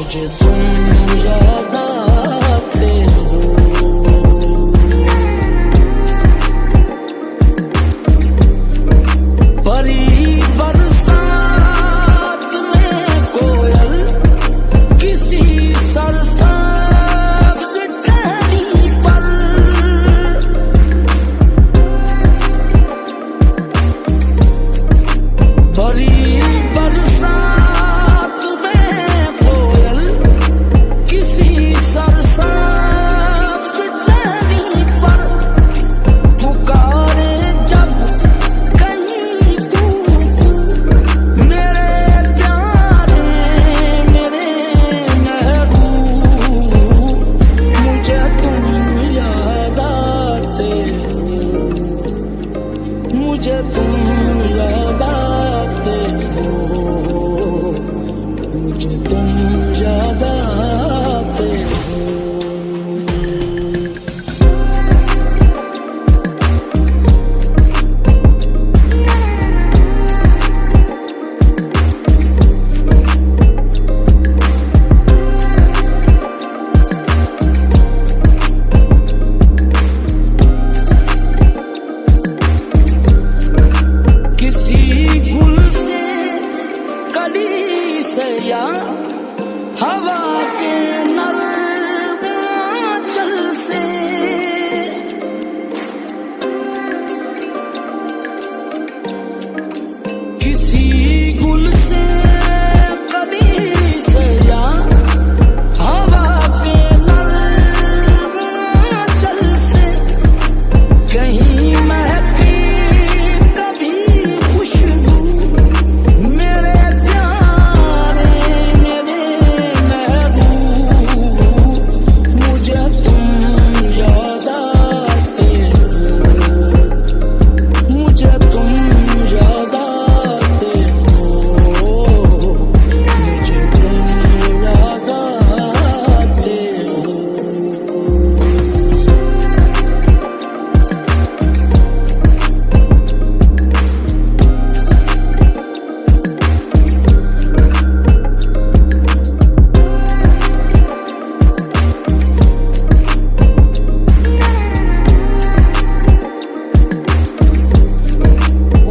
मुझे तुम याद आते हो। परी बरसात में कोयल किसी सरसब्ज टहनी पर, परी बरसात में कोयल किसी सरसब्ज टहनी पर, पुकारे जब कहीं कूकू मेरे प्यारे मेरे महबूब, मुझे तुम याद आते हो, मुझे तुम याद आते हो, मुझे तुम याद आते हो। किसी गुल से कली से या हवा के नर्म आंचल से, किसी गुल से कली से या हवा के नर्म आंचल से, कहीं महकी कभी खुशबू मेरे प्यारे मेरे महबूब, मुझे तुम याद आते हो, मुझे तुम याद आते हो, मुझे तुम याद आते हो।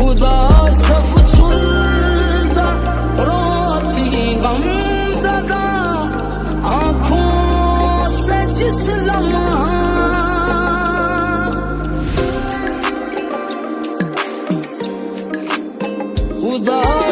उदास अफसुर्दा रोती गमज़दा आँखों से जिस लम्हा, उदास